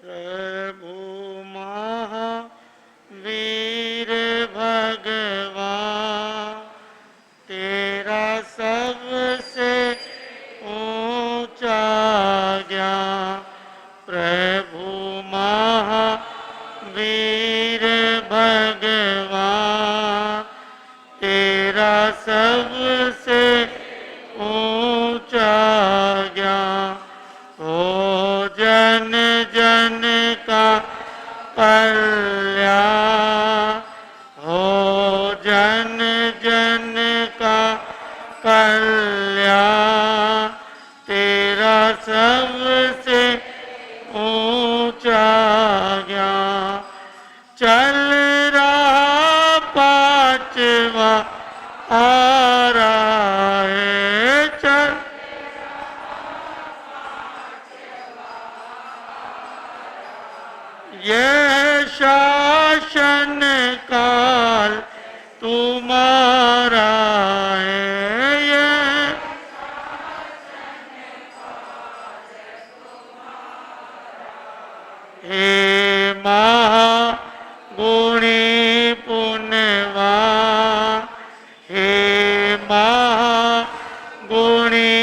प्रभु महावीर भगवान तेरा सबसे ऊंचा ज्ञान। प्रभु महावीर भगवान तेरा सबसे ऊंचा ज्ञान। हो जन जन का कल्याण, हो जन जन का कल्याण तेरा सबसे ऊंचा ज्ञान। चल रहा पांचवा आ रहा है, चल यह शासन काल तुम्हारा है, यह हे महागुणी पुण्यवान, हे महागुणी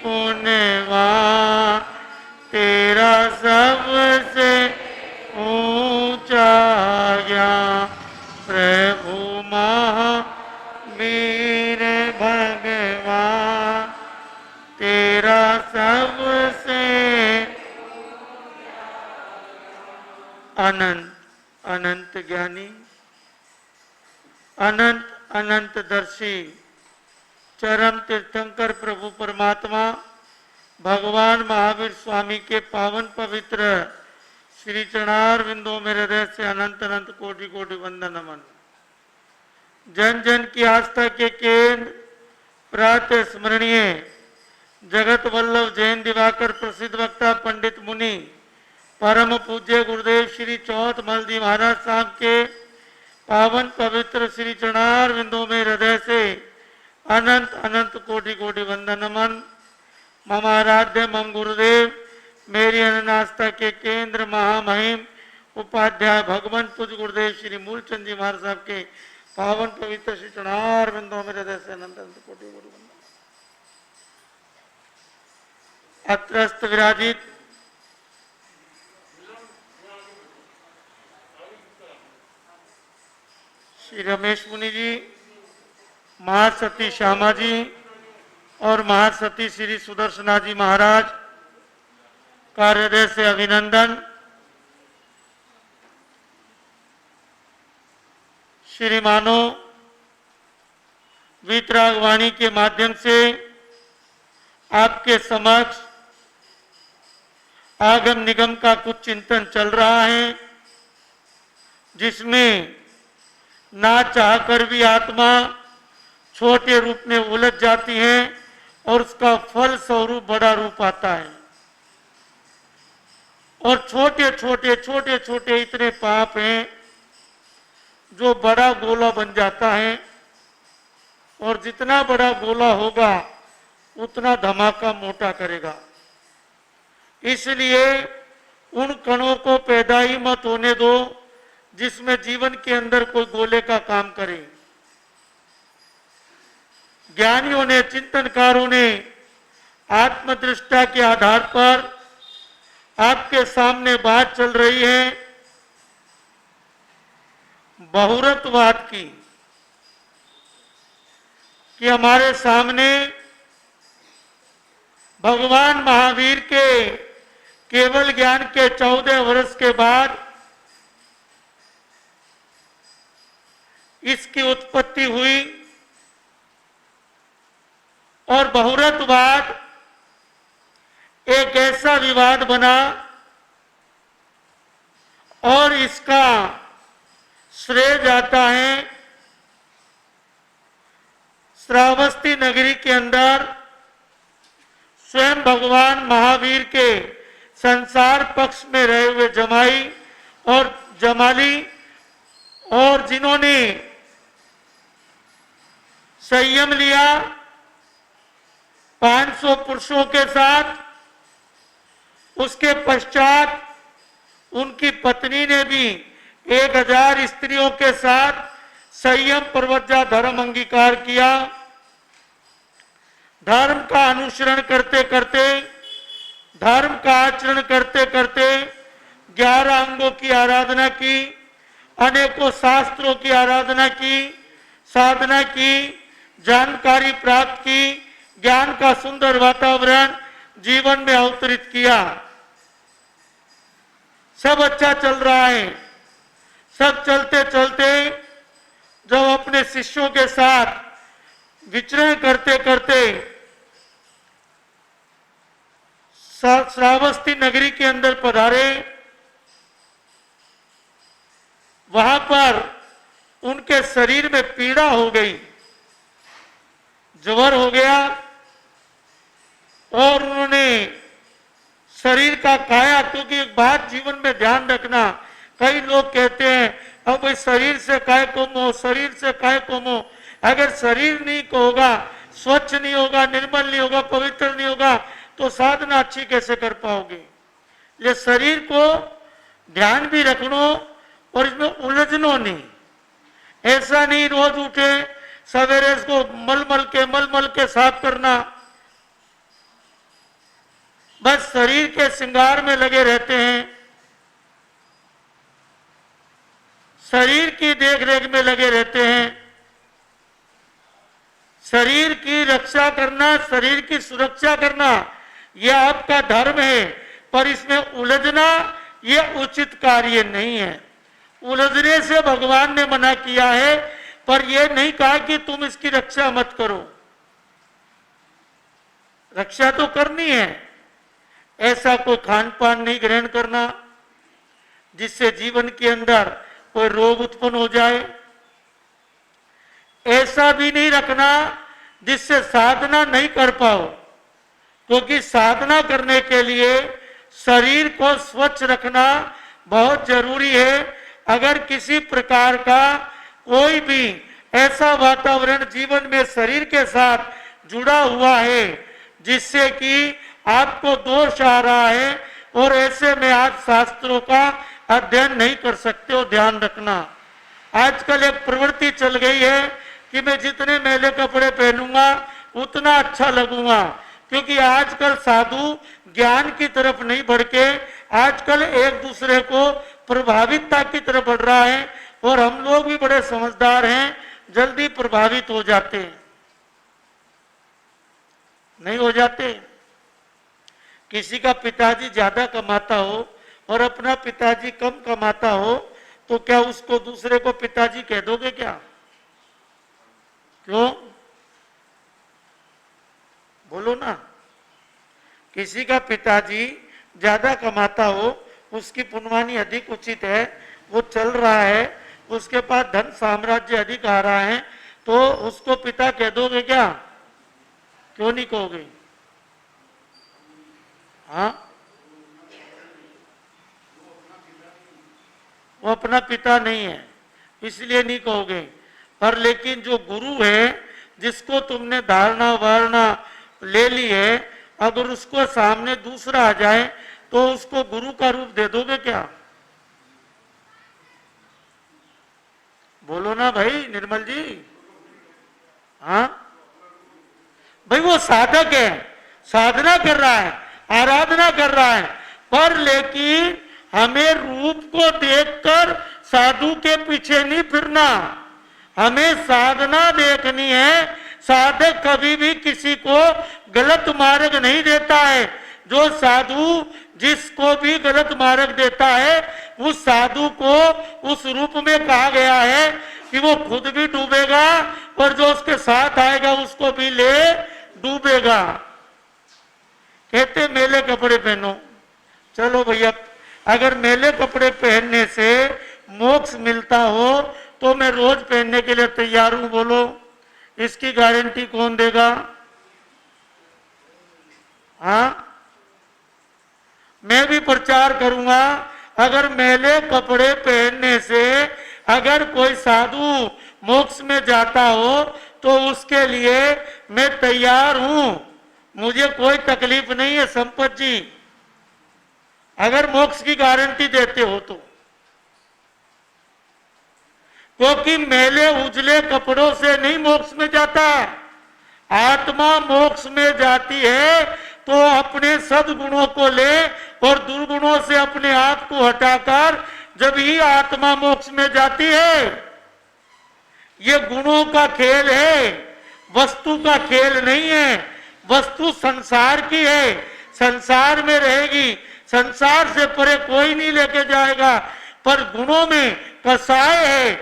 पुण्यवान तेरा सबसे ऊंचा ज्ञान। प्रभु महावीर भगवान तेरा सबसे अनंत अनंत ज्ञानी, अनंत अनंत दर्शी चरम तीर्थंकर प्रभु परमात्मा भगवान महावीर स्वामी के पावन पवित्र श्री चरणार बिंदुओं में हृदय से अनंत अनंत कोटि कोटि वंदन नमन। जन जन की आस्था के केंद्र प्रातः स्मरणीय जगत वल्लभ जैन दिवाकर प्रसिद्ध वक्ता पंडित मुनि परम पूज्य गुरुदेव श्री चौथ मलजी महाराज साहब के पावन पवित्र श्री चरणार बिंदुओं में हृदय से अनंत अनंत कोटि कोटि वंदन नमन। मम आराध्य मम गुरुदेव मेरी अनन्य आस्था के केंद्र महामहिम उपाध्याय भगवान पूज्य गुरुदेव श्री मूलचंद जी महाराज साहब के पावन पवित्र श्री चरणार बिंदुओं में हृदय से अनंत अनंत कोटि कोटि वंदन। अत्रस्त विराजित श्री रमेश मुनि जी, महासती श्यामा जी और महासती श्री सुदर्शना जी महाराज का हृदय से अभिनंदन। श्रीमानो वीतरागवाणी के माध्यम से आपके समक्ष आगम निगम का कुछ चिंतन चल रहा है, जिसमें ना चाहकर भी आत्मा छोटे रूप में उलझ जाती है और उसका फल स्वरूप बड़ा रूप आता है। और छोटे छोटे छोटे छोटे इतने पाप हैं जो बड़ा गोला बन जाता है, और जितना बड़ा गोला होगा उतना धमाका मोटा करेगा। इसलिए उन कणों को पैदा ही मत होने दो जिसमें जीवन के अंदर कोई गोले का काम करे। ज्ञानियों ने, चिंतनकारों ने आत्मदृष्टा के आधार पर आपके सामने बात चल रही है बहुरत्ववाद की, कि हमारे सामने भगवान महावीर के केवल ज्ञान के 14 वर्ष के बाद इसकी उत्पत्ति हुई, और बहुरत्ववाद एक ऐसा विवाद बना और इसका श्रेय जाता है श्रावस्ती नगरी के अंदर स्वयं भगवान महावीर के संसार पक्ष में रहे हुए जमाई और जमाली, और जिन्होंने संयम लिया 500 पुरुषों के साथ, उसके पश्चात उनकी पत्नी ने भी 1000 स्त्रियों के साथ संयम प्रवज्जा धर्म अंगीकार किया। धर्म का अनुसरण करते करते, धर्म का आचरण करते करते 11 अंगों की आराधना की, अनेकों शास्त्रों की आराधना की, साधना की, जानकारी प्राप्त की, ज्ञान का सुंदर वातावरण जीवन में अवतरित किया। सब अच्छा चल रहा है। सब चलते चलते जब अपने शिष्यों के साथ विचरण करते करते श्रावस्ती नगरी के अंदर पधारे, वहां पर उनके शरीर में पीड़ा हो गई, ज्वर हो गया और उन्होंने शरीर का काया, क्योंकि एक बात जीवन में ध्यान रखना, कई लोग कहते हैं अब भाई शरीर से काय को मोह, शरीर से काय को मोह। अगर शरीर नहीं होगा, स्वच्छ नहीं होगा, निर्मल नहीं होगा, पवित्र नहीं होगा, तो साधना अच्छी कैसे कर पाओगे। ये शरीर को ध्यान भी रखनो और इसमें उलझनो नहीं। ऐसा नहीं रोज उठे सवेरे इसको मल मल के साफ करना, बस शरीर के श्रृंगार में लगे रहते हैं, शरीर की देखरेख में लगे रहते हैं। शरीर की रक्षा करना, शरीर की सुरक्षा करना यह आपका धर्म है, पर इसमें उलझना यह उचित कार्य नहीं है। उलझने से भगवान ने मना किया है, पर यह नहीं कहा कि तुम इसकी रक्षा मत करो। रक्षा तो करनी है। ऐसा कोई खान पान नहीं ग्रहण करना जिससे जीवन के अंदर कोई रोग उत्पन्न हो जाए। ऐसा भी नहीं रखना जिससे साधना नहीं कर पाओ, क्योंकि साधना करने के लिए शरीर को स्वच्छ रखना बहुत जरूरी है। अगर किसी प्रकार का कोई भी ऐसा वातावरण जीवन में शरीर के साथ जुड़ा हुआ है जिससे कि आपको दोष आ रहा है, और ऐसे में आप शास्त्रों का अध्ययन नहीं कर सकते हो, ध्यान रखना। आजकल एक प्रवृत्ति चल गई है कि मैं जितने मैले कपड़े पहनूंगा उतना अच्छा लगूंगा, क्योंकि आजकल साधु ज्ञान की तरफ नहीं बढ़ के आजकल एक दूसरे को प्रभावितता की तरफ बढ़ रहा है, और हम लोग भी बड़े समझदार हैं, जल्दी प्रभावित हो जाते हैं। नहीं हो जाते। किसी का पिताजी ज्यादा कमाता हो और अपना पिताजी कम कमाता हो, तो क्या उसको दूसरे को पिताजी कह दोगे क्या? क्यों? बोलो ना। किसी का पिताजी ज्यादा कमाता हो, उसकी पुनवानी अधिक उचित है, वो चल रहा है, उसके पास धन साम्राज्य अधिक आ रहा है, तो उसको पिता कह दोगे क्या? क्यों नहीं कहोगे? हाँ, वो अपना पिता नहीं है इसलिए नहीं कहोगे। पर लेकिन जो गुरु है, जिसको तुमने धारणा वारणा ले ली है, अगर उसको सामने दूसरा आ जाए तो उसको गुरु का रूप दे दोगे क्या? बोलो ना भाई निर्मल जी। हाँ भाई, वो साधक है, साधना कर रहा है, आराधना कर रहा है, पर लेकिन हमें रूप को देखकर साधु के पीछे नहीं फिरना, हमें साधना देखनी है। साधक कभी भी किसी को गलत मार्ग नहीं देता है। जो साधु जिसको भी गलत मार्ग देता है, उस साधु को उस रूप में कहा गया है कि वो खुद भी डूबेगा और जो उसके साथ आएगा उसको भी ले डूबेगा। कहते मैले कपड़े पहनो। चलो भैया, अगर मैले कपड़े पहनने से मोक्ष मिलता हो तो मैं रोज पहनने के लिए तैयार हूं। बोलो, इसकी गारंटी कौन देगा? हाँ, मैं भी प्रचार करूंगा। अगर मैले कपड़े पहनने से अगर कोई साधु मोक्ष में जाता हो तो उसके लिए मैं तैयार हूं, मुझे कोई तकलीफ नहीं है। संपत जी, अगर मोक्ष की गारंटी देते हो तो। क्योंकि मैले उजले कपड़ों से नहीं मोक्ष में जाता, आत्मा मोक्ष में जाती है तो अपने सद्गुणों को ले और दुर्गुणों से अपने आप को हटाकर जब ही आत्मा मोक्ष में जाती है। ये गुणों का खेल है, वस्तु का खेल नहीं है। वस्तु संसार की है, संसार में रहेगी, संसार से परे कोई नहीं लेके जाएगा। पर गुणों में कसाय है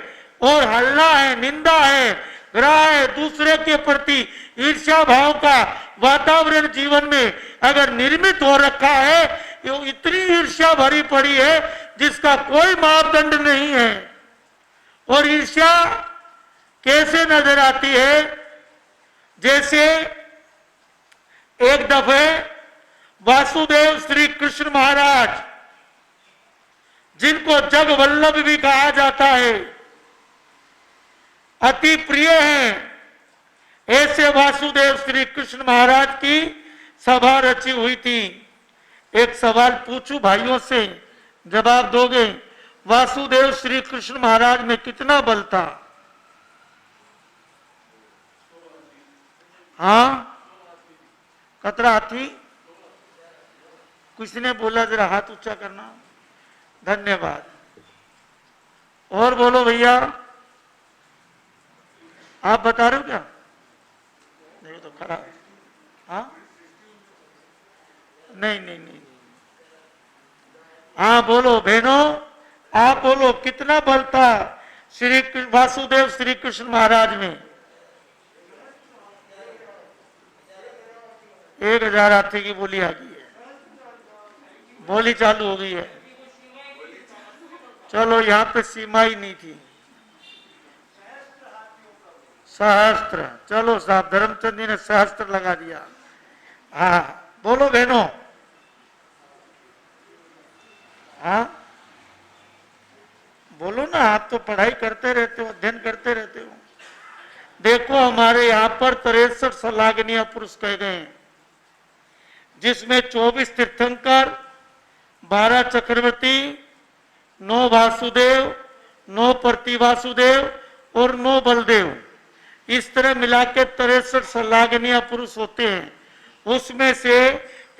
और हल्ला है, निंदा है, ग्रह है, दूसरे के प्रति ईर्ष्या भाव का वातावरण जीवन में अगर निर्मित हो रखा है, ये इतनी ईर्ष्या भरी पड़ी है जिसका कोई मापदंड नहीं है। और ईर्ष्या कैसे नजर आती है? जैसे एक दफे वासुदेव श्री कृष्ण महाराज, जिनको जग वल्लभ भी कहा जाता है, अति प्रिय हैं, ऐसे वासुदेव श्री कृष्ण महाराज की सभा रची हुई थी। एक सवाल पूछूं भाइयों से, जवाब दोगे? वासुदेव श्री कृष्ण महाराज में कितना बल था? हाँ, कतरा हाथी? किसने बोला? जरा हाथ ऊंचा करना। धन्यवाद। और बोलो भैया, आप बता रहे हो क्या? नहीं तो खरा है। हाँ, नहीं नहीं नहीं। हाँ बोलो बहनों, आप बोलो कितना बल था श्री वासुदेव श्री कृष्ण महाराज में? 1000 हाथी की बोली आ गई है, बोली चालू हो गई है। चलो, यहाँ पे सीमा ही नहीं थी। सहस्त्र, चलो साहब, धर्मचंद जी ने सहस्त्र लगा दिया। हाँ बोलो बहनों। हाँ बोलो ना, आप तो पढ़ाई करते रहते हो, अध्ययन करते रहते हो। देखो हमारे यहाँ पर 63 सलागनीय पुरुष कहे गए हैं, जिसमें 24 तीर्थंकर, 12 चक्रवर्ती, 9 वासुदेव, 9 प्रतिवासुदेव और 9 बलदेव। इस तरह मिला के 63 सलागनीय पुरुष होते हैं। उसमें से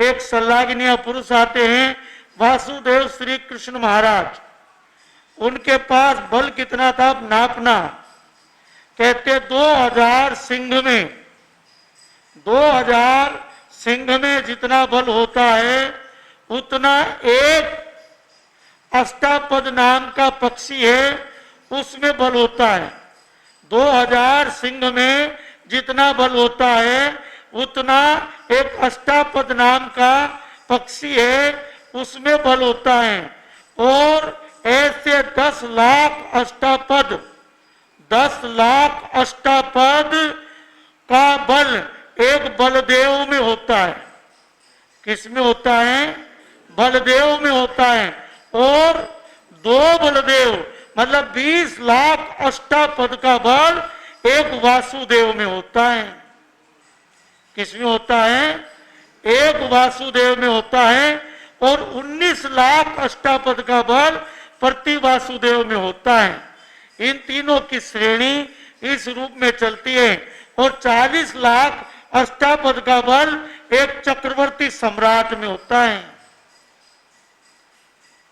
एक सलागनीय पुरुष आते हैं वासुदेव श्री कृष्ण महाराज। उनके पास बल कितना था नापना, कहते 2000 सिंह में, 2000 सिंह में जितना बल होता है उतना एक अष्टापद नाम का पक्षी है, उसमें बल होता है। 2000 सिंह में जितना बल होता है उतना एक अष्टापद नाम का पक्षी है, उसमें बल होता है। और ऐसे 10 लाख अष्टापद, 10 लाख अष्टापद का बल एक बलदेव में होता है। किस में होता है? बलदेव में होता है। और 2 बलदेव मतलब 20 लाख अष्टापद का बल एक वासुदेव में होता है। किस में होता है? एक वासुदेव में होता है। और 19 लाख अष्टापद का बल प्रति वासुदेव में होता है। इन तीनों की श्रेणी इस रूप में चलती है। और 40 लाख अष्टापद का बल एक चक्रवर्ती सम्राट में होता है।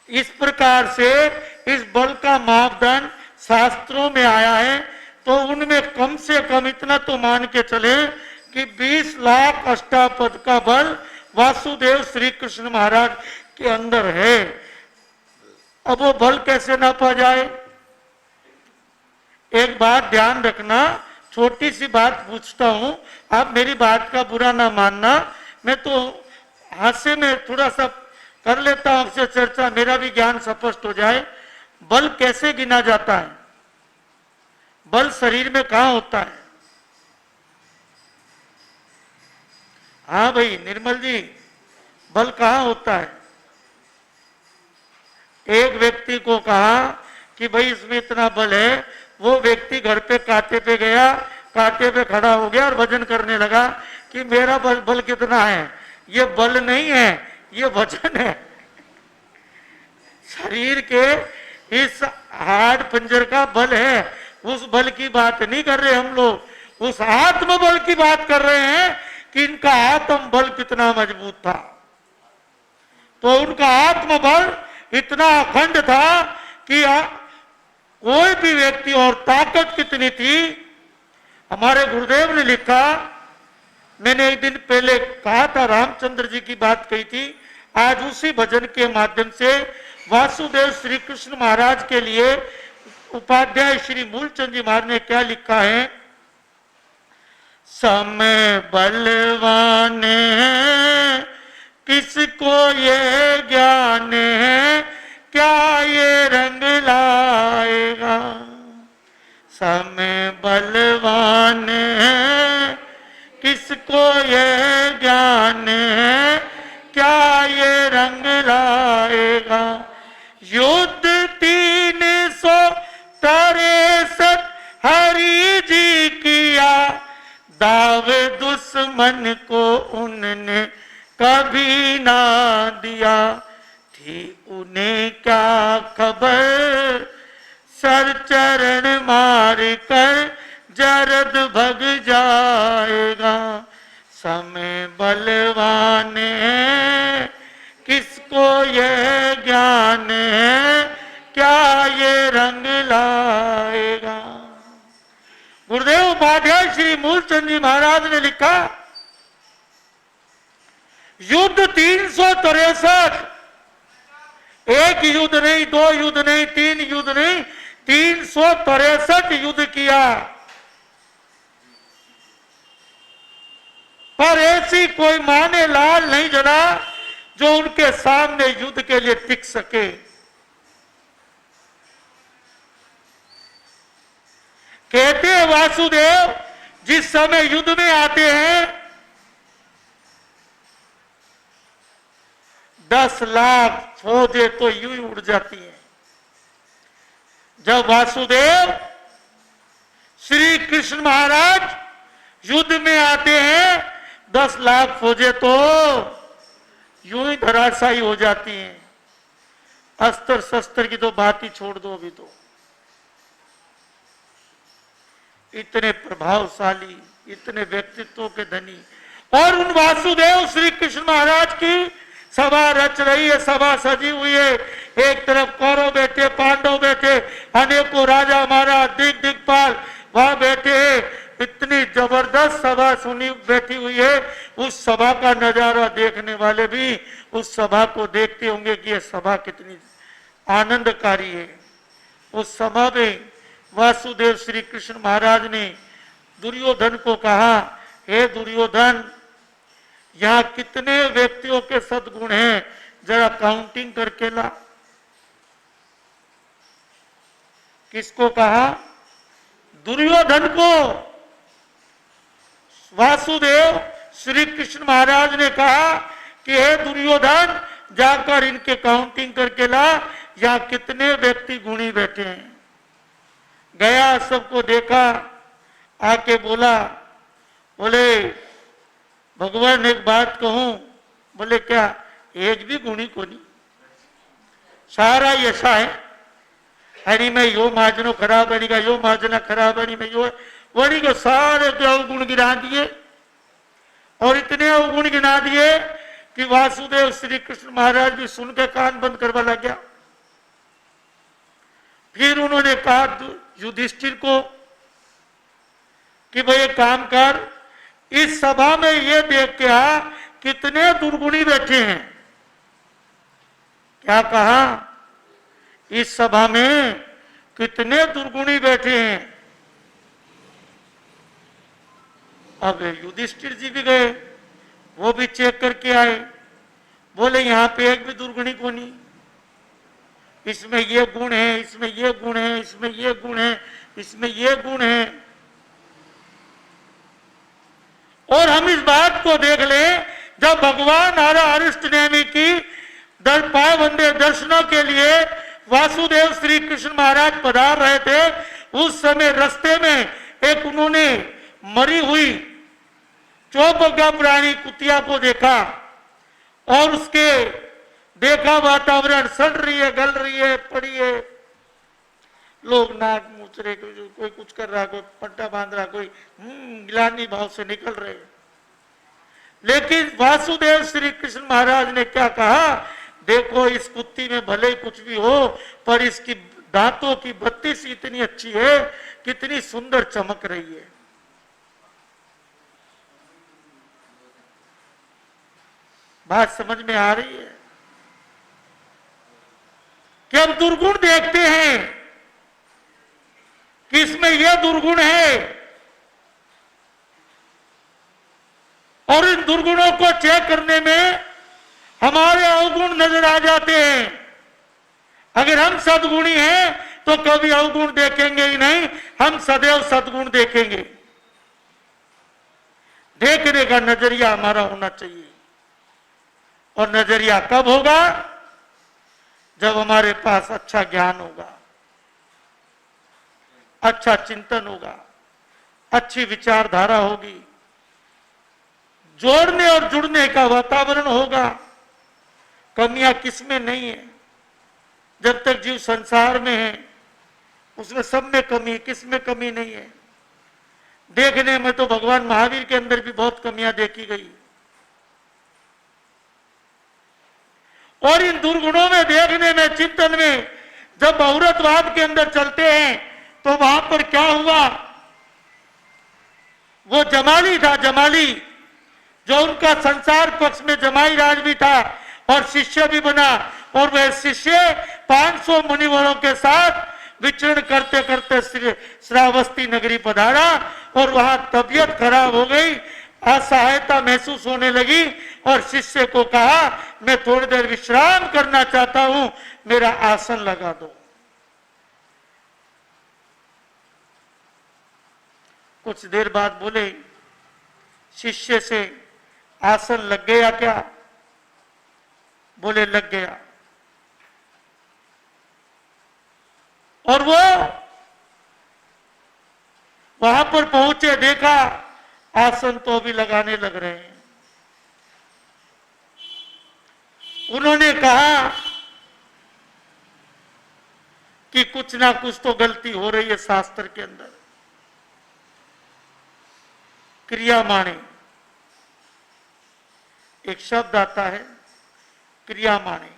इस प्रकार से इस बल का मापदंड शास्त्रों में आया है। तो उनमें कम से कम इतना तो मान के चले कि 20 लाख अष्टापद का बल वासुदेव श्री कृष्ण महाराज के अंदर है। अब वो बल कैसे नापा जाए? एक बात ध्यान रखना, छोटी सी बात पूछता हूं, आप मेरी बात का बुरा ना मानना। मैं तो हास्य में थोड़ा सा कर लेता हूं आपसे चर्चा, मेरा भी ज्ञान स्पष्ट हो जाए। बल कैसे गिना जाता है? बल शरीर में कहां होता है? हाँ भाई निर्मल जी, बल कहां होता है? एक व्यक्ति को कहा कि भाई इसमें इतना बल है, वो व्यक्ति घर पे कांटे पे गया, कांटे पे खड़ा हो गया और वजन करने लगा कि मेरा बल कितना है। ये बल नहीं है, ये वजन है। शरीर के इस हाड़ पंजर का बल है, उस बल की बात नहीं कर रहे हम लोग, उस आत्म बल की बात कर रहे हैं कि इनका आत्म बल कितना मजबूत था। तो उनका आत्म बल इतना अखंड था कि कोई भी व्यक्ति, और ताकत कितनी थी। हमारे गुरुदेव ने लिखा, मैंने एक दिन पहले कहा था, रामचंद्र जी की बात कही थी, आज उसी भजन के माध्यम से वासुदेव श्री कृष्ण महाराज के लिए उपाध्याय श्री मूलचंद जी महाराज ने क्या लिखा है। समय बलवान है, किसको ये ज्ञान है, क्या ये रंग लाएगा। समय बलवान है, किसको ये ज्ञान है, क्या ये रंग लाएगा। युद्ध 363 हरि जी किया, दाव दुश्मन को उनने कभी ना दिया। थी उन्हें क्या खबर, सर चरण मार कर जरद भग जाएगा। समय बलवान है, किसको ये ज्ञान है, क्या ये रंग लाएगा। गुरुदेव उपाध्याय श्री मूलचंद जी महाराज ने लिखा, युद्ध 363, एक युद्ध नहीं, 2 युद्ध नहीं, 3 युद्ध नहीं, 363 युद्ध किया। पर ऐसी कोई माने लाल नहीं जला जो उनके सामने युद्ध के लिए टिक सके। कहते हैं वासुदेव जिस समय युद्ध में आते हैं 10 लाख फौजें तो यूं ही उड़ जाती हैं। जब वासुदेव श्री कृष्ण महाराज युद्ध में आते हैं 10 लाख फौजें तो यूं ही धराशायी हो जाती हैं। अस्त्र शस्त्र की तो बात ही छोड़ दो। अभी तो इतने प्रभावशाली, इतने व्यक्तित्व के धनी, और उन वासुदेव श्री कृष्ण महाराज की सभा रच रही है, सभा सजी हुई है। एक तरफ कौरव बैठे, पांडव बैठे, अनेकों राजा महाराज, दिग्पाल वहां बैठे हैं। इतनी जबरदस्त सभा सुनी बैठी हुई है। उस सभा का नजारा देखने वाले भी उस सभा को देखते होंगे कि यह सभा कितनी आनंदकारी है। उस सभा में वासुदेव श्री कृष्ण महाराज ने दुर्योधन को कहा, हे दुर्योधन, यहां कितने व्यक्तियों के सद्गुण हैं, जरा काउंटिंग करके ला। किसको कहा? दुर्योधन को। वासुदेव श्री कृष्ण महाराज ने कहा कि हे दुर्योधन, जाकर इनके काउंटिंग करके ला, यहां कितने व्यक्ति गुणी बैठे हैं। गया, सबको देखा, आके बोला, बोले भगवान एक बात कहूं। बोले क्या? एक भी गुणी को नहीं, सारा ऐसा है। हनी में यो माजनो खराब है, का यो माजना खराब है, में यो वही को सारे के अवगुण गिरा दिए, और इतने अवगुण गिरा दिए कि वासुदेव श्री कृष्ण महाराज भी सुन के कान बंद करवा लग गया। फिर उन्होंने कहा युधिष्ठिर को कि भाई एक काम कर, इस सभा में ये देख के आ कितने दुर्गुणी बैठे हैं। क्या कहा? इस सभा में कितने दुर्गुणी बैठे हैं। अब युधिष्ठिर जी भी गए, वो भी चेक करके आए। बोले यहां पे एक भी दुर्गुणी को नहीं, इसमें ये गुण है, इसमें ये गुण है, इसमें ये गुण है, इसमें ये गुण है। और हम इस बात को देख लें, जब भगवान अरिष्ट नेमि की पावंदे दर्शनों के लिए वासुदेव श्री कृष्ण महाराज पधार रहे थे, उस समय रास्ते में एक उन्होंने मरी हुई चौबग्गा प्राणी कुतिया को देखा, और उसके देखा वातावरण सड़ रही है, गल रही है, पड़ी है, लोग नाक मूछ रहे, कोई कुछ कर रहा, कोई पट्टा बांध रहा, कोई गिलानी भाव से निकल रहे। लेकिन वासुदेव श्री कृष्ण महाराज ने क्या कहा, देखो इस कुत्ती में भले ही कुछ भी हो, पर इसकी दांतों की बत्तीस इतनी अच्छी है, कितनी सुंदर चमक रही है। बात समझ में आ रही है कि हम दुर्गुण देखते हैं कि इसमें यह दुर्गुण है, और इन दुर्गुणों को चेक करने में हमारे अवगुण नजर आ जाते हैं। अगर हम सद्गुणी हैं तो कभी अवगुण देखेंगे ही नहीं, हम सदैव सद्गुण देखेंगे। देखने का नजरिया हमारा होना चाहिए। और नजरिया कब होगा? जब हमारे पास अच्छा ज्ञान होगा, अच्छा चिंतन होगा, अच्छी विचारधारा होगी, जोड़ने और जुड़ने का वातावरण होगा। कमियां किसमें नहीं है? जब तक जीव संसार में है उसमें सब में कमी, किसमें कमी नहीं है? देखने में तो भगवान महावीर के अंदर भी बहुत कमियां देखी गई। और इन दुर्गुणों में, देखने में, चिंतन में जब बहुरतवाद के अंदर चलते हैं तो वहां पर क्या हुआ? वो जमाली था, जमाली, जो उनका संसार पक्ष में जमाई राज भी था और शिष्य भी बना, और वह शिष्य 500 मुनिवरों के साथ विचरण करते करते श्रावस्ती नगरी पधारा, और वहां तबीयत खराब हो गई, असहायता महसूस होने लगी, और शिष्य को कहा मैं थोड़ी देर विश्राम करना चाहता हूं, मेरा आसन लगा दो। कुछ देर बाद बोले शिष्य से, आसन लग गया क्या? बोले लग गया। और वो वहां पर पहुंचे, देखा आसन तो अभी लगाने लग रहे हैं। उन्होंने कहा कि कुछ ना कुछ तो गलती हो रही है शास्त्र के अंदर। क्रियामाणे एक शब्द आता है, क्रियामाणे।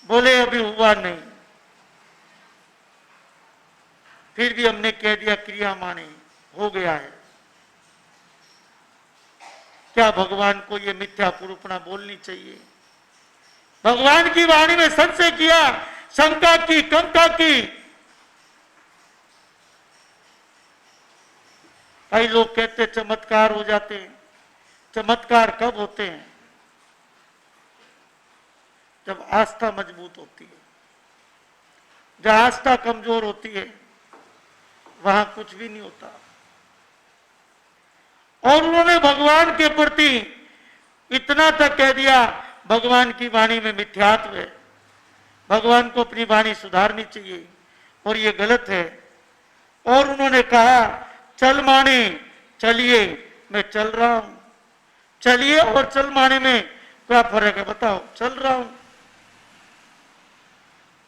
बोले अभी हुआ नहीं, फिर भी हमने कह दिया क्रियामाणे हो गया है। क्या भगवान को यह मिथ्या पुरूपणा बोलनी चाहिए? भगवान की वाणी में संशय किया, शंका की, कंका की। कई लोग कहते चमत्कार हो जाते हैं। चमत्कार कब होते हैं? जब आस्था मजबूत होती है। जहां आस्था कमजोर होती है वहां कुछ भी नहीं होता। और उन्होंने भगवान के प्रति इतना तक कह दिया, भगवान की वाणी में मिथ्यात्व है, भगवान को अपनी वाणी सुधारनी चाहिए और ये गलत है। और उन्होंने कहा चल माने, चलिए, मैं चल रहा हूं। चलिए और चल माने में क्या फर्क है बताओ? चल रहा हूं।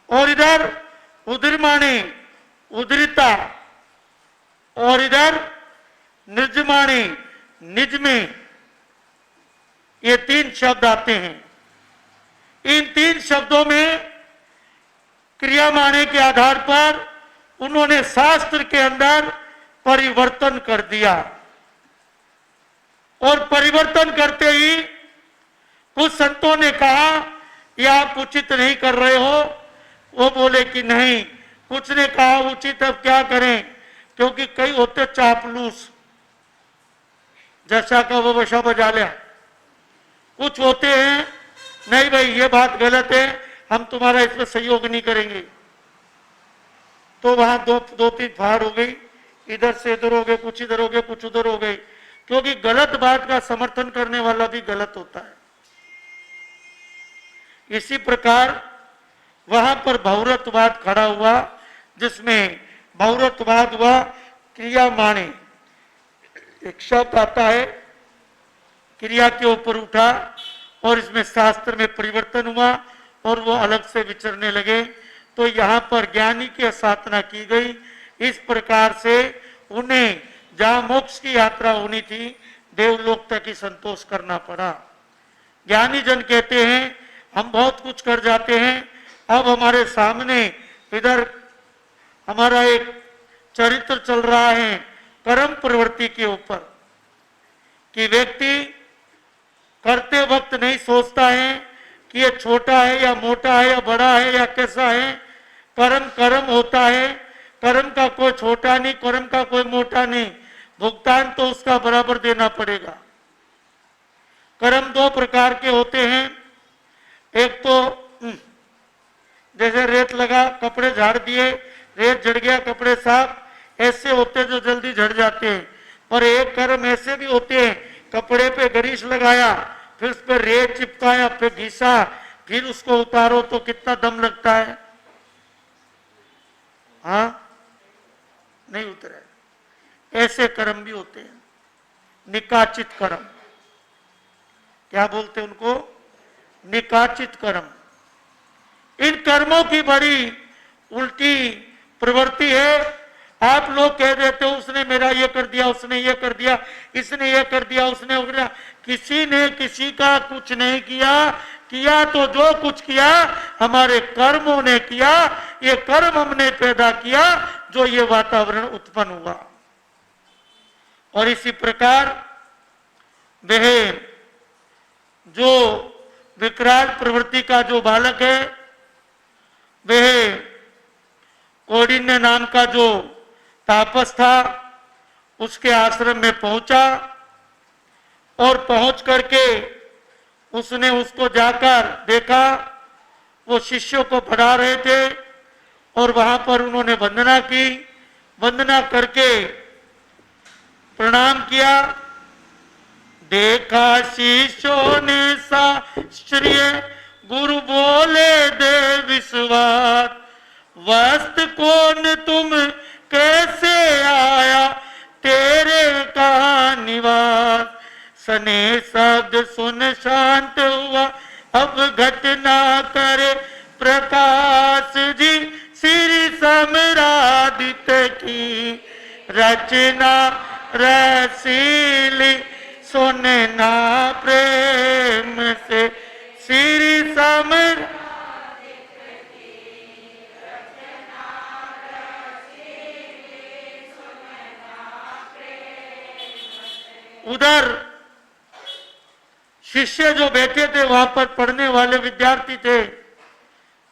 और इधर उधर माने, उधरिता, और इधर निज माने, निज में, ये तीन शब्द आते हैं। इन तीन शब्दों में क्रिया माने के आधार पर उन्होंने शास्त्र के अंदर परिवर्तन कर दिया। और परिवर्तन करते ही कुछ संतों ने कहा ये आप उचित नहीं कर रहे हो। वो बोले कि नहीं, कुछ ने कहा उचित, अब क्या करें, क्योंकि कई होते चापलूस, जैसा का वो वशा बजा लिया। कुछ होते हैं नहीं भाई ये बात गलत है, हम तुम्हारा इसमें सहयोग नहीं करेंगे। तो वहां दो तीन फाड़ हो गई, इधर से इधर हो गए, कुछ इधर हो गए, कुछ उधर हो गए, क्योंकि गलत बात का समर्थन करने वाला भी गलत होता है। इसी प्रकार वहां पर बहुरतवाद खड़ा हुआ, जिसमें बहुरतवाद हुआ क्रिया माने। एक शब्द आता है, क्रिया के ऊपर उठा और इसमें शास्त्र में परिवर्तन हुआ और वो अलग से विचरने लगे। तो यहाँ पर ज्ञानी की साधना की गई। इस प्रकार से उन्हें जहाँ मोक्ष की यात्रा होनी थी देवलोक तक ही संतोष करना पड़ा। ज्ञानी जन कहते हैं हम बहुत कुछ कर जाते हैं, अब हमारे सामने इधर हमारा एक चरित्र चल रहा है कर्म प्रवृत्ति के ऊपर, कि व्यक्ति करते वक्त नहीं सोचता है कि ये छोटा है या मोटा है या बड़ा है या कैसा है। कर्म कर्म होता है, कर्म का कोई छोटा नहीं, कर्म का कोई मोटा नहीं, भुगतान तो उसका बराबर देना पड़ेगा। कर्म दो प्रकार के होते हैं, एक तो जैसे रेत लगा कपड़े झाड़ दिए, रेत झड़ गया कपड़े साफ, ऐसे होते जो जल्दी झड़ जाते हैं। और एक कर्म ऐसे भी होते हैं, कपड़े पे ग्रीस लगाया, फिर उस पर रेत चिपकाया, फिर घिसा, फिर उसको उतारो तो कितना दम लगता है। हाँ, नहीं उतरे। ऐसे कर्म भी होते हैं, निकाचित कर्म। क्या बोलते हैं उनको? निकाचित कर्म। इन कर्मों की बड़ी उल्टी प्रवृत्ति है। आप लोग कह देते हो उसने मेरा ये कर दिया, उसने ये कर दिया, इसने ये कर दिया, उसने वो कर दिया। किसी ने किसी का कुछ नहीं किया, किया तो जो कुछ किया हमारे कर्मों ने किया। ये कर्म हमने पैदा किया जो ये वातावरण उत्पन्न हुआ। और इसी प्रकार वह जो विकराल प्रवृत्ति का जो बालक है, वह कौंडिन्य नाम का जो तापस था उसके आश्रम में पहुंचा और पहुंच करके उसने उसको जाकर देखा, वो शिष्यों को पढ़ा रहे थे और वहां पर उन्होंने वंदना की। वंदना करके प्रणाम किया। देखा शिष्यों ने शास्त्रीय गुरु बोले दे विश्वास, वस्त कौन तुम कैसे आया तेरे का निवास। सने शब्द सुन शांत हुआ, अब घटना करे प्रकाश जी। श्री समरादित्य की रचना रसीली, सुनना प्रेम से। श्री समर उधर शिष्य जो बैठे थे वहां पर पढ़ने वाले विद्यार्थी थे,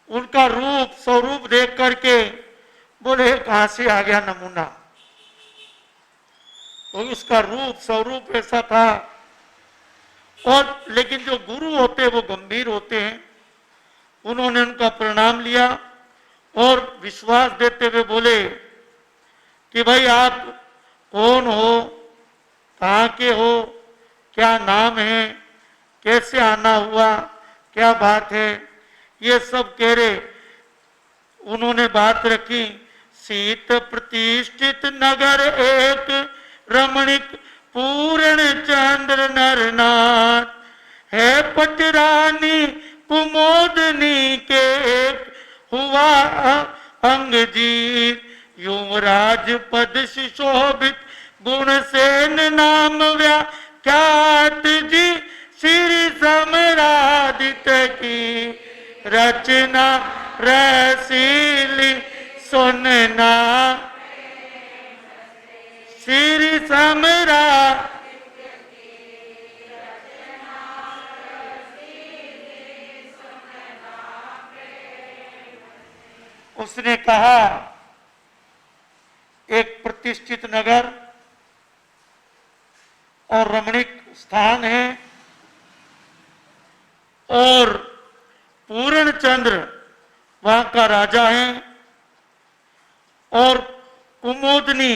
उनका रूप स्वरूप देख करके बोले कहां से आ गया नमूना। तो उसका रूप स्वरूप ऐसा था। और लेकिन जो गुरु होते वो गंभीर होते हैं। उन्होंने उनका प्रणाम लिया और विश्वास देते हुए बोले कि भाई आप कौन हो, कहाँ के हो, क्या नाम है, कैसे आना हुआ, क्या बात है, ये सब कह रहे। उन्होंने बात रखी। शीत प्रतिष्ठित नगर एक रमणीक पूर्ण चंद्र नरनाथ, है पटरानी कुमोदनी के एक हुआ अंगजीत। युवराज पद सुशोभित गुणसेन नाम व्याख्यात जी। श्री समरादित्य की रचना रसीली, सुनना श्री समरा। उसने कहा एक प्रतिष्ठित नगर और रमणीक स्थान है और पूर्ण चंद्र वहां का राजा है और कुमोदनी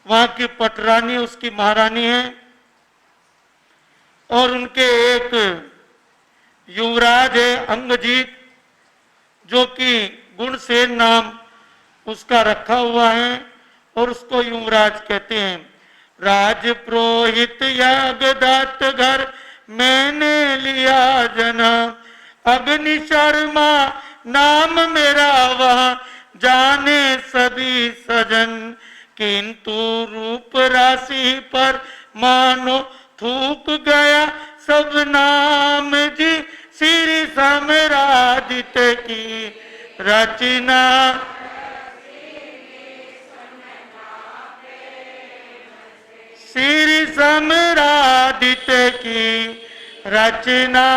वहां की पटरानी उसकी महारानी है और उनके एक युवराज है अंगजीत, जो कि गुणसेन नाम उसका रखा हुआ है और उसको युवराज कहते हैं। राज पुरोहित यागदत्त घर मैंने लिया जन्म। अग्नि शर्मा नाम मेरा वहाँ जाने सभी सजन, किंतु रूप राशि पर मानो थूक गया सब नाम जी। श्री समरादित्य की रचना, श्री समरादित्य की रचना।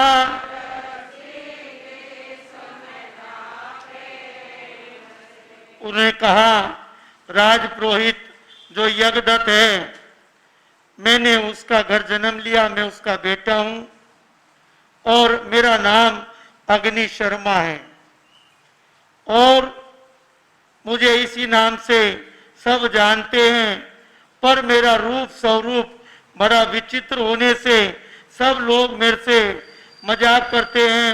उन्हें कहा, राजपुरोहित जो यज्ञदत्त है, मैंने उसका घर जन्म लिया, मैं उसका बेटा हूं और मेरा नाम अग्नि शर्मा है और मुझे इसी नाम से सब जानते हैं, पर मेरा रूप स्वरूप बड़ा विचित्र होने से सब लोग मेरे से मजाक करते हैं,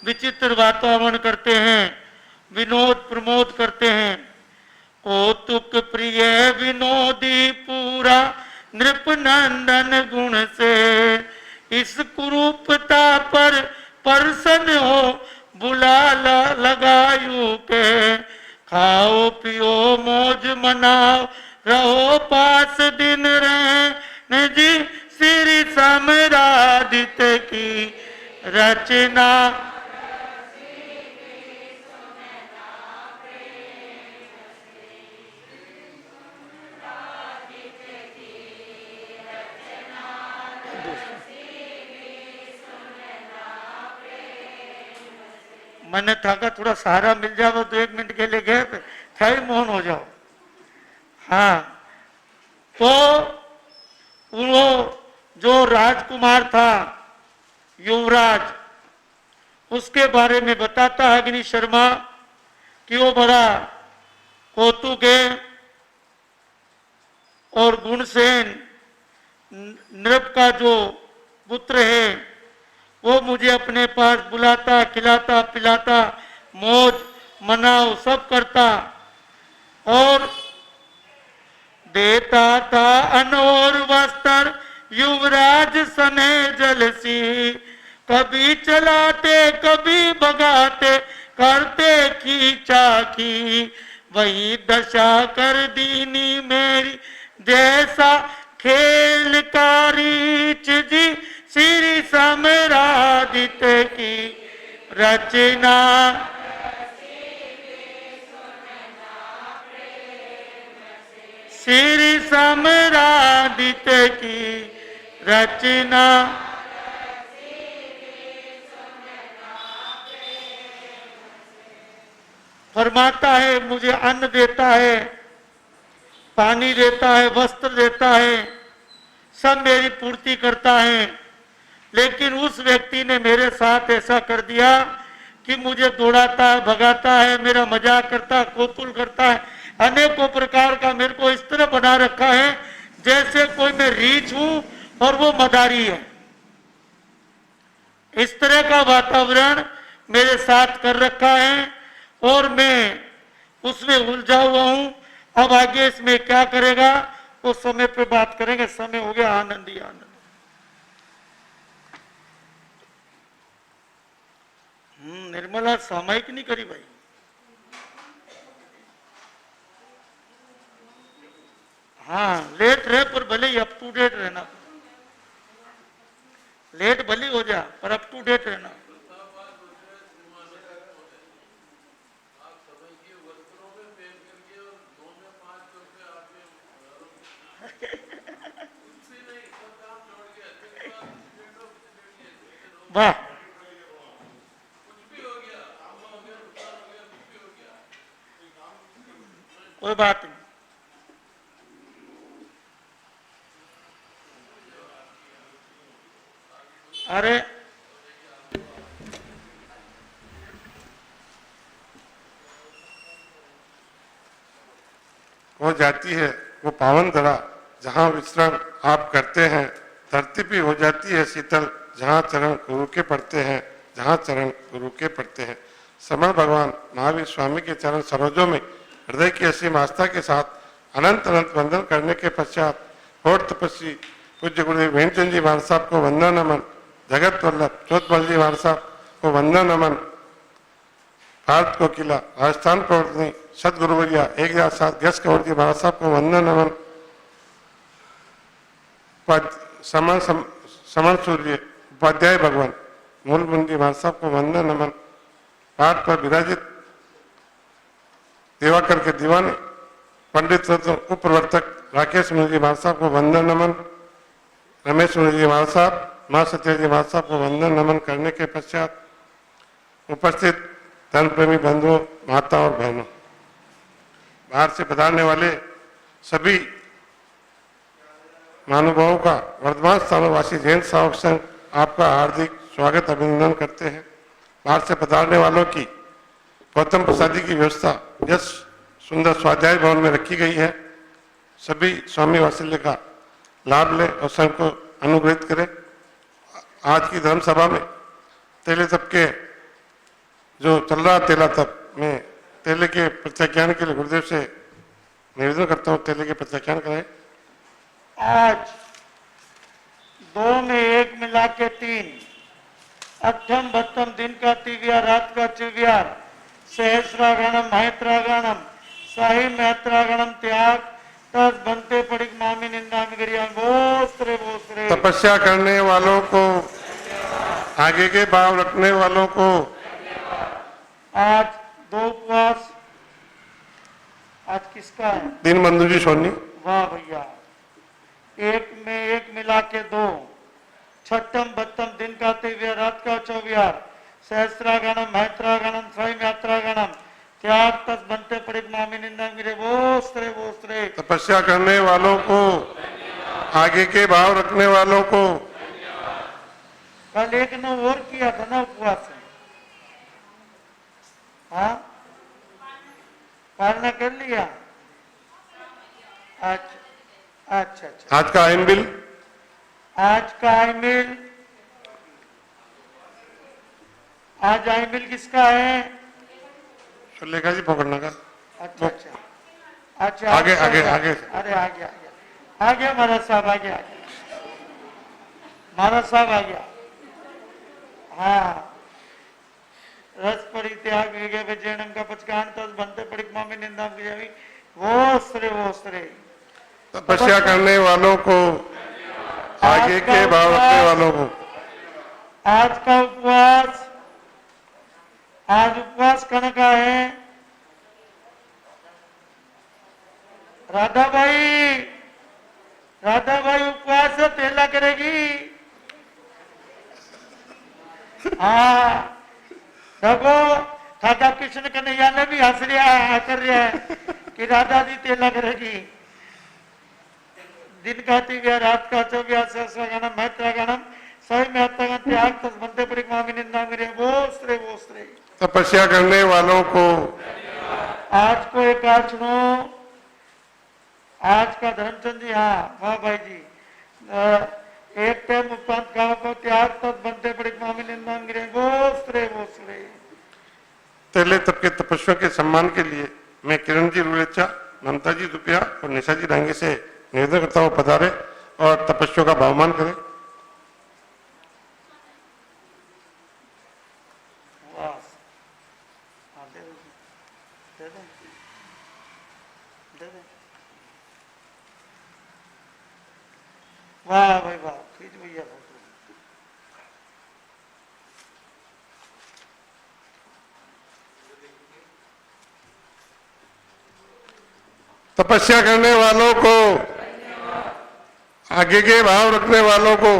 विचित्र वातावरण करते हैं, विनोद प्रमोद करते हैं। कौतुक प्रिय विनोदी पूरा नृप नंदन गुण से, इस कुरूपता पर प्रसन्न हो बुला लगायु के। खाओ पियो मौज मनाओ रहो पास दिन रहने जी। श्री समरादित्य की रचना, मैंने था का थोड़ा सहारा मिल जाओ तो 1 मिनट के लिए गए थे, मौन हो जाओ। हाँ, तो वो जो राजकुमार था युवराज, उसके बारे में बताता है अग्नि शर्मा कि वो बड़ा कौतुक है और गुणसेन नृप का जो पुत्र है वो मुझे अपने पास बुलाता, खिलाता पिलाता, मौज मनाओ सब करता और देता था अनोर वस्त्र युवराज सने जलसी। कभी चलाते कभी भगाते करते खींचा की, वही दशा कर दीनी मेरी जैसा खेल रीच जी। श्री समरादित्य की रचना, श्री समरादित्य की रचना। फरमाता है मुझे अन्न देता है, पानी देता है, वस्त्र देता है, सब मेरी पूर्ति करता है, लेकिन उस व्यक्ति ने मेरे साथ ऐसा कर दिया कि मुझे दौड़ाता है, भगाता है, मेरा मजाक करता है, कोतुल करता है, अनेकों प्रकार का मेरे को इस तरह बना रखा है जैसे कोई मैं रीछ हूं और वो मदारी है। इस तरह का वातावरण मेरे साथ कर रखा है और मैं उसमें उलझा हुआ हूं। अब आगे इसमें क्या करेगा वो समय पे बात करेंगे। समय हो गया। आनंद ही आनंद। निर्मला सामायिक नहीं करी भाई। हाँ, लेट रहे पर भले ही अप टू डेट रहना। लेट भले हो जा पर अप टू डेट रहना। वाह, कोई बात नहीं। अरे वो जाती है वो पावन धरा जहाँ विश्राम आप करते हैं। धरती भी हो जाती है शीतल जहाँ चरण गुरु के पड़ते हैं, जहाँ चरण गुरु के पड़ते हैं। समर भगवान महावीर स्वामी के चरण सरोजों में हृदय की असीम आस्था के साथ अनंत अनंत वंदन करने के पश्चात होठ तपस्वी पूज्य गुरुदेव हेमचंद जी महाराज साहब को वंदना नमन जगत वल्लभ चौथबल जी महाराज साहब को वंदन नमन। भारत को किला राजस्थान प्रवर्तनी सदगुरुवर्या 1007 गैस कौर जी महाराज साहब को वंदन नमन। समर सूर्य उपाध्याय भगवान मूल मुंडी महाराज साहब को वंदन नमन। पाठ पर विराजित दिवाकर के दीवाने पंडित रत्न उप प्रवर्तक राकेश मुनि जी महाराज साहब को वंदन नमन। रमेश मुनि जी महाराज साहब माँ सत्य जी महाराज साहब को वंदन नमन करने के पश्चात उपस्थित धर्म प्रेमी बंधुओं, माता और बहनों, बाहर से पधारने वाले सभी महानुभावों का वर्धमान स्थानवासी जैन सावक संघ आपका हार्दिक स्वागत अभिनंदन करते हैं। बाहर से पधारने वालों की गौतम प्रसादी की व्यवस्था यश सुंदर स्वाध्याय भवन में रखी गई है। सभी स्वामी वात्सल्य का लाभ लें और संघ को अनुग्रहित करें। आज की धर्म सभा में तेले तप के जो चल रहा तेला तप में तेले के प्रत्याख्यान के लिए गुरुदेव से निवेदन करता हूँ, तेले के प्रत्याख्यान कराएं। आज 2 में 1 मिला के 3 अठम बत्तम दिन का तिव्यार रात का चिव्यार सहस्रागणम महत्रागणम साही महत्रागणम त्याग तस बनते पड़िक मामी निंदा मिगरिया बोस्त्रे तपस्या करने वालों को, आगे के भाव रखने वालों को। आज 2 उपवास आज किसका है? दीन बंधु जी सोनी। वाह भैया। 1 में 1 मिला के 2 छठम बत्तम दिन का तिव्य रात का चौव्यार सहस्रागणम महत्रागणम स्वयं यात्रागणम त्याग तस बनते पड़िक मामी निंदा गिरे बोस्त्रे तपस्या करने वालों को, आगे के भाव रखने वालों को। कल एक ने और किया था ना उपवास, हाँ पालना कर लिया। अच्छा। आज का आइन बिल, आज का आईमेल, आज आईमेल किसका है? सुलेखा जी पकड़ना का। अच्छा आगे आगे आगे। अरे आगे महाराज साहब आगे महाराज साहब आ गया। हाँ रस परित्याग विगे विजयनम का पचकान तस बनते पड़िक मामी निंदा वो स्त्रे तपस्या करने वालों को, आगे के भाव रखने वालों को। आज का उपवास, आज उपवास कौन का है? राधा भाई उपवास है, तेला करेगी। हाँ देखो राधा कृष्ण कन्हैया ने भी हंस रहा कर रहा है कि राधा जी तेला करेगी। दिन का तिव्या रात का चौव्या सहस्रागणम महत्रागणम सही महत्रागण त्याग तस बनते पड़िक मामी निंदा गिरे बोस्त्रे तपस्या करने वालों को। आज को एक सुनो, आज का धर्मचंद जी, हाँ वाह भाई जी, एक टाइम उपरांत गाँव को त्याग तत् बनते पड़िक मामी निंदा गिरे बोस्त्रे तेले तप के तपस्या के सम्मान के लिए मैं किरण जी रुलेचा, ममता जी दुपिया और निशा जी डांगे से निवेदन करता हूँ पधारे और तपस्या का बहुमान करें। वाह भाई वाह, खींच भैया फोटो। तपस्या करने वालों को, आगे के भाव रखने वालों को।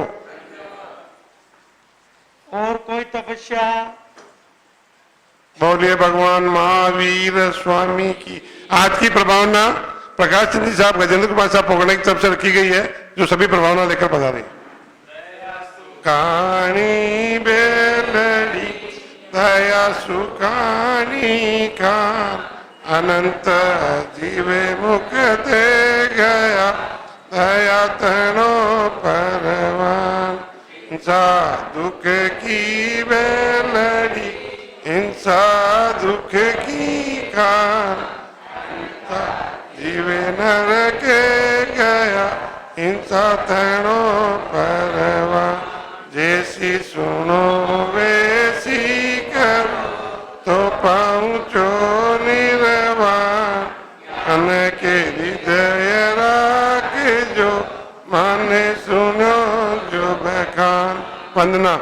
और कोई तपस्या? बोलिए भगवान महावीर स्वामी की। आज की प्रभावना प्रकाश चंद जी साहब, गजेंद्र कुमार साहब पोगड़े की तरफ से रखी गई है, जो सभी प्रभावना लेकर पधारे। कहानी बेलड़ी दया सुखानी का अनंत जीवे मुख दे गया दया तनो परवान। इंसा दुख की बेलड़ी इंसा दुख की खान जीवे नर के गया इंसा तनो परवान। जैसी सुनो वैसी करो तो पहुँचो निर्वाण। अन के हृदय राख जो माने सुनो जो बखान। वंदना।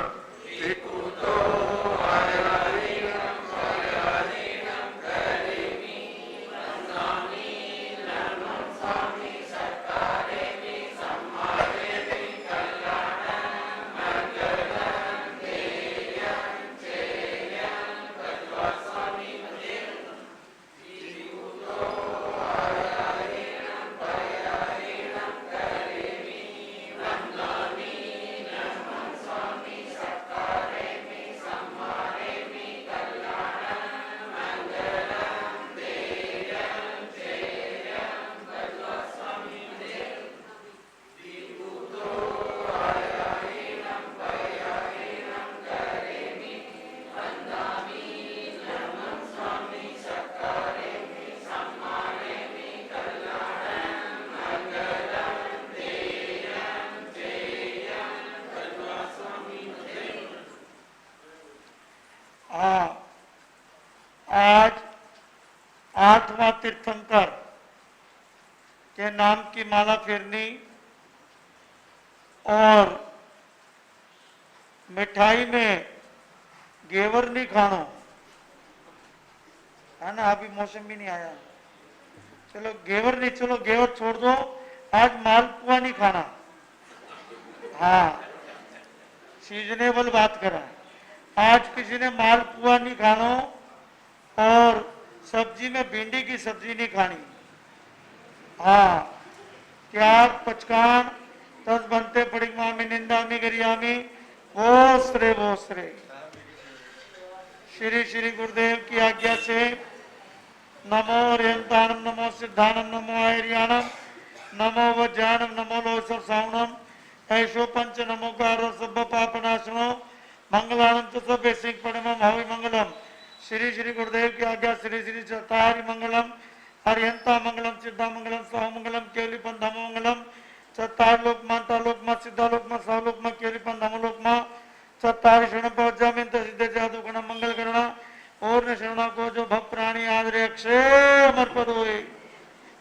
आज 8वां तीर्थंकर के नाम की माला फेरनी और मिठाई में घेवर नहीं खाना है ना। अभी मौसम भी नहीं आया, चलो घेवर नहीं, चलो घेवर छोड़ दो, आज मालपुआ नहीं खाना। हाँ, सीजनेबल बात करा, आज किसी ने मालपुआ नहीं खाना और सब्जी में भिंडी की सब्जी नहीं खानी। हाँ, त्याग पचकान तस बनते पड़िमामी निंदामी गरियामी वोस्त्रे वोस्त्रे। श्री श्री गुरुदेव की आज्ञा से नमो रेंतानम, नमो सिद्धानम, नमो आयरियानम, नमो वज्रानम, नमो लोसर सावनम, ऐशो पंच नमो कारो सब पापनाशनो, मंगलानम च सब सिंह पड़मम हवि मंगलम। श्री श्री गुरुदेव की आज्ञा श्री श्री चतारि मंगलम, हरियंता मंगलम, सिद्धा मंगलम, सह मंगलम, केलिपन धम मंगलम, चतार लोक माता लोक मा, सिद्धा लोक मा, सह लोक मा, केलिपन धम लोक मा, चतार शरण पहुंचा सिद्धे जादू गण मंगल करना और न शरणा को जो भव प्राणी आदरे अक्षय अमरपद होए।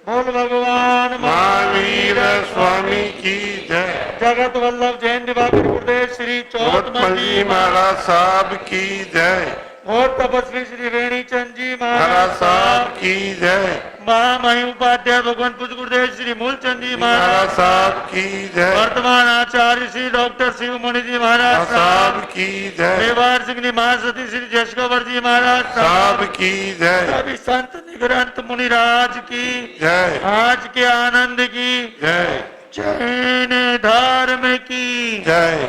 बोल भगवान महावीर स्वामी की जय। जगत वल्लभ जैन दिवाकर गुरुदेव श्री चौथमल महाराज साहब की जय। और तपस्वी श्री वेणी चंद जी महाराज साहब की जय। महामहिम उपाध्याय भगवान पूज्य गुरुदेव श्री मूलचंद जी महाराज साहब की जय। वर्तमान आचार्य श्री डॉक्टर शिव मुनि जी महाराज साहब की जय। देवार सिंह महासती श्री जशकवर जी महाराज साहब की जय। सभी संत निग्रंथ मुनिराज की जय। आज के आनंद की जय। जैन धर्म की जय।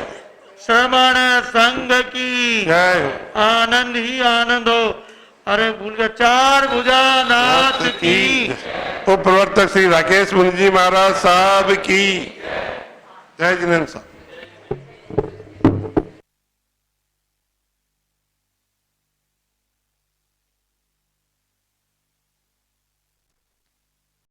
श्रवण संघ की जय। आनंद ही आनंद हो। अरे भूल गया, चार भुजा नाथ की। उप प्रवर्तक श्री राकेश मुनि जी महाराज साहब की जय। जिनेन्द्र साहब।